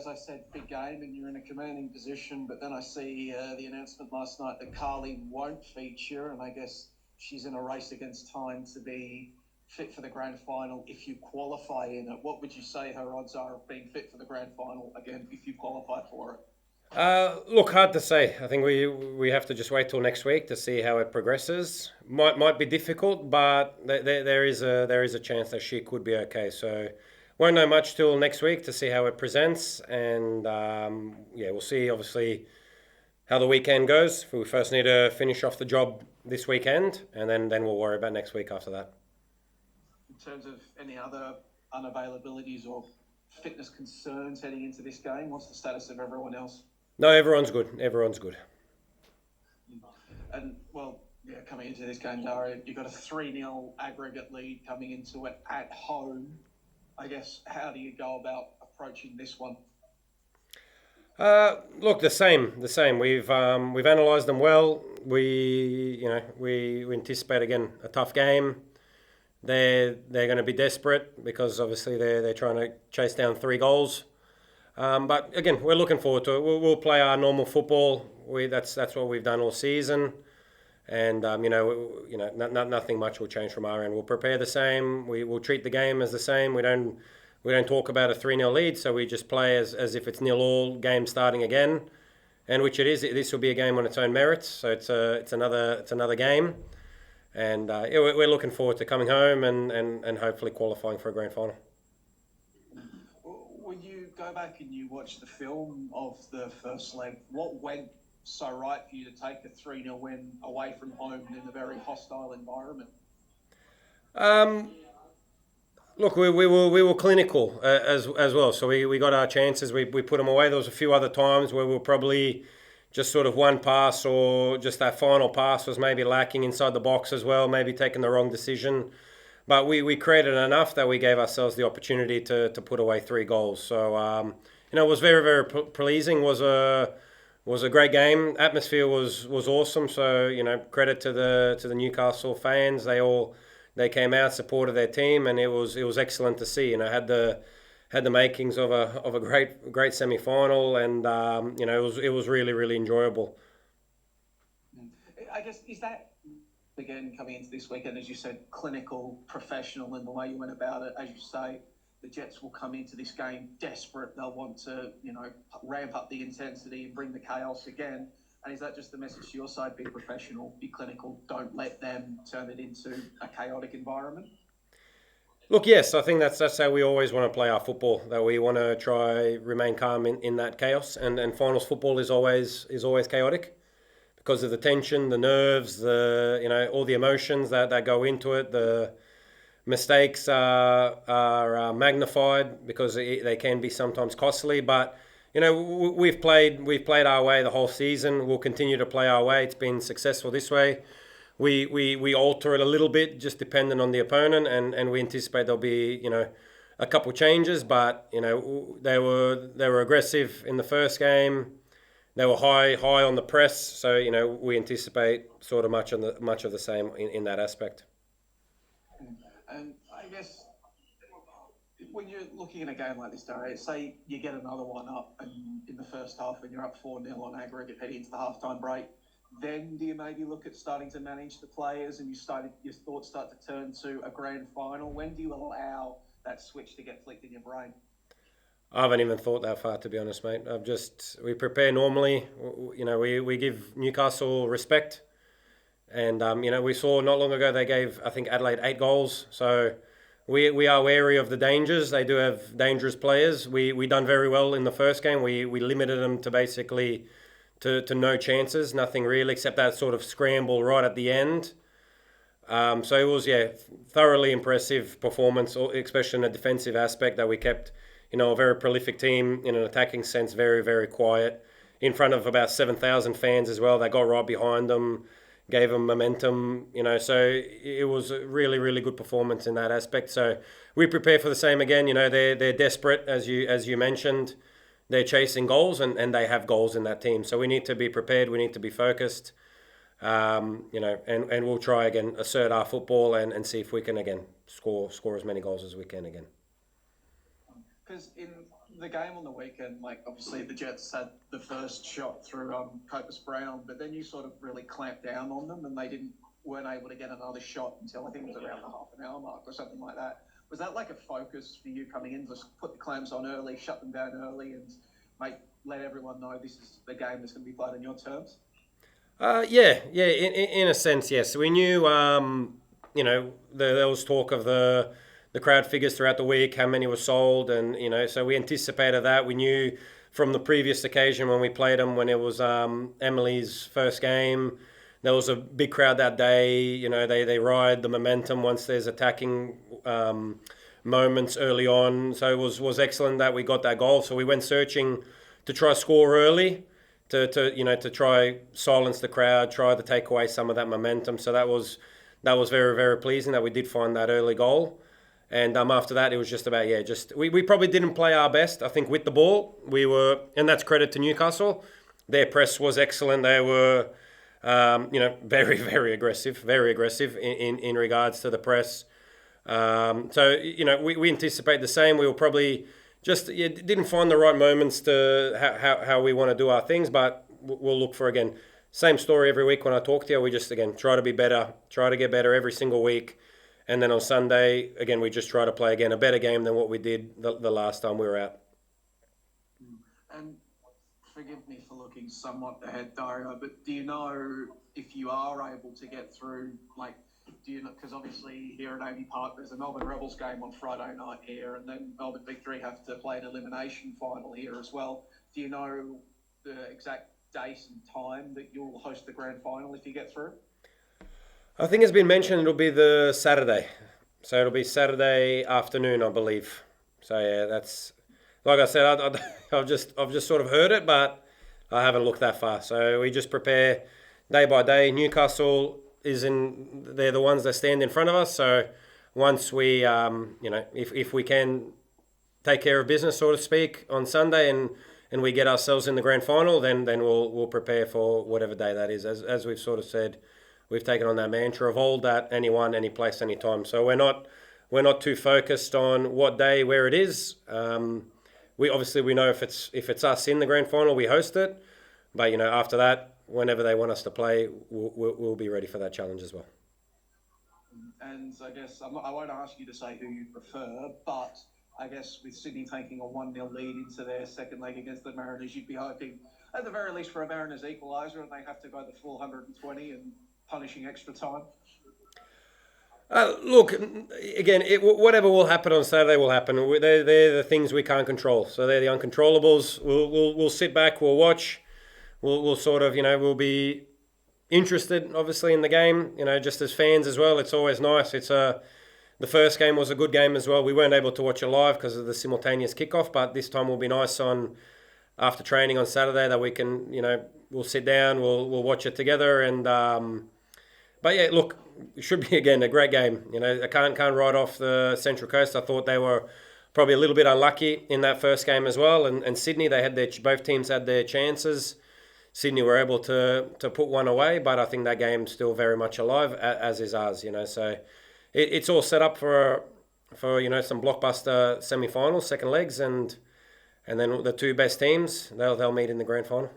as I said, big game and you're in a commanding position, but then I see the announcement last night that Carly won't feature, and I guess she's in a race against time to be fit for the grand final if you qualify in it. What would you say her odds are of being fit for the grand final, again, if you qualify for it? Look, hard to say. I think we have to just wait till next week to see how it progresses. Might be difficult, but there is a chance that she could be okay. So won't know much till next week to see how it presents, and we'll see obviously how the weekend goes. We first need to finish off the job this weekend, and then we'll worry about next week after that. In terms of any other unavailabilities or fitness concerns heading into this game, what's the status of everyone else? No, everyone's good. Everyone's good. And, coming into this game, Dario, you've got a 3-0 aggregate lead coming into it at home. I guess, how do you go about approaching this one? Look, the same. We've analysed them well. We anticipate again a tough game. They're going to be desperate because obviously they're trying to chase down 3 goals. But again, we're looking forward to it. We'll play our normal football. That's what we've done all season, and nothing much will change from our end. We'll prepare the same. We'll treat the game as the same. We don't talk about a 3-0 lead, so we just play as if it's 0-0 game starting again, and which it is. This will be a game on its own merits. So it's another game, and we're looking forward to coming home and hopefully qualifying for a grand final. When you go back and you watch the film of the first leg, what went so right for you to take a 3-0 win away from home in a very hostile environment? Look, we were clinical as well. So we got our chances. We put them away. There was a few other times where we were probably just sort of one pass, or just that final pass was maybe lacking inside the box as well, maybe taking the wrong decision. But we created enough that we gave ourselves the opportunity to put away 3 goals. So it was very, very pleasing. Was a great game. Atmosphere was awesome. So credit to the Newcastle fans. They came out, supported their team, and it was excellent to see. Had the makings of a great semi-final, and it was really, really enjoyable. I guess, is that, again, coming into this weekend, as you said, clinical, professional in the way you went about it? As you say, the Jets will come into this game desperate. They'll want to, ramp up the intensity and bring the chaos again. And is that just the message to your side? Be professional, be clinical, don't let them turn it into a chaotic environment? Look, yes, I think that's how we always want to play our football, that we want to try remain calm in that chaos. And finals football is always chaotic, because of the tension, the nerves, all the emotions that go into it. The mistakes are magnified because they can be sometimes costly. But we've played our way the whole season. We'll continue to play our way. It's been successful this way. We alter it a little bit, just depending on the opponent, and we anticipate there'll be a couple changes. But they were aggressive in the first game. They were high on the press, so we anticipate sort of much of the same in that aspect. And I guess when you're looking at a game like this, Dario, say you get another one up in the first half and you're up 4-0 on aggregate heading into the halftime break, then do you maybe look at starting to manage the players and your thoughts start to turn to a grand final? When do you allow that switch to get flicked in your brain? I haven't even thought that far, to be honest, mate. We prepare normally. We give Newcastle respect, and we saw not long ago they gave, I think, Adelaide 8 goals. So we are wary of the dangers. They do have dangerous players. We done very well in the first game. We limited them to basically to no chances, nothing really, except that sort of scramble right at the end. So it was thoroughly impressive performance, especially in a defensive aspect, that we kept. A very prolific team in an attacking sense, very, very quiet, in front of about 7,000 fans as well. They got right behind them, gave them momentum, so it was a really, really good performance in that aspect. So we prepare for the same again. They're desperate, as you mentioned. They're chasing goals, and they have goals in that team. So we need to be prepared. We need to be focused, and we'll try again, assert our football and see if we can again score as many goals as we can again. Because in the game on the weekend, like obviously the Jets had the first shot through Copus Brown, but then you sort of really clamped down on them, and they weren't able to get another shot until I think it was around the half an hour mark or something like that. Was that like a focus for you coming in to put the clams on early, shut them down early, and let everyone know this is the game that's going to be played on your terms? Yeah. In a sense, yes. We knew, there was talk of the crowd figures throughout the week, how many were sold, and so we anticipated that. We knew from the previous occasion when we played them, when it was Emily's first game, there was a big crowd that day. They ride the momentum once there's attacking moments early on. So it was excellent that we got that goal. So we went searching to try score early, to try silence the crowd, try to take away some of that momentum. So that was very, very pleasing that we did find that early goal. And after that, it was just about, we probably didn't play our best. I think with the ball, and that's credit to Newcastle. Their press was excellent. They were, very, very aggressive in regards to the press. We anticipate the same. We will probably didn't find the right moments to how we want to do our things, but we'll look for, again, same story every week when I talk to you. We just, again, try to be better, try to get better every single week. And then on Sunday, again, we just try to play, again, a better game than what we did the last time we were out. And forgive me for looking somewhat ahead, Dario, but do you know if you are able to get through, because obviously here at Amy Park, there's a Melbourne Rebels game on Friday night here, and then Melbourne Victory have to play an elimination final here as well. Do you know the exact date and time that you'll host the grand final if you get through? I think it's been mentioned it'll be the Saturday. So it'll be Saturday afternoon, I believe. So yeah, that's, like I said, I've just sort of heard it, but I haven't looked that far. So we just prepare day by day. Newcastle they're the ones that stand in front of us. So once we, if we can take care of business, so to speak, on Sunday and we get ourselves in the grand final, then we'll prepare for whatever day that is. As we've sort of said, we've taken on that mantra of all that, anyone, any place, any time. So we're not too focused on what day, where it is. We know if it's us in the grand final, we host it. But after that, whenever they want us to play, we'll be ready for that challenge as well. And I guess I won't ask you to say who you prefer, but I guess with Sydney taking a 1-0 lead into their second leg against the Mariners, you'd be hoping at the very least for a Mariners equaliser, and they have to go the full 120 and punishing extra time. Look, again, whatever will happen on Saturday will happen. They're the things we can't control. So they're the uncontrollables. We'll sit back, we'll watch. We'll sort of, we'll be interested, obviously, in the game. Just as fans as well, it's always nice. The first game was a good game as well. We weren't able to watch it live because of the simultaneous kickoff, but this time will be nice after training on Saturday that we can, we'll sit down, we'll watch it together. And but yeah, look, it should be, again, a great game. I can't write off the Central Coast. I thought they were probably a little bit unlucky in that first game as well. And Sydney, both teams had their chances. Sydney were able to put one away, but I think that game's still very much alive, as is ours. So it's all set up for some blockbuster semi-finals, second legs, and then the two best teams they'll meet in the grand final.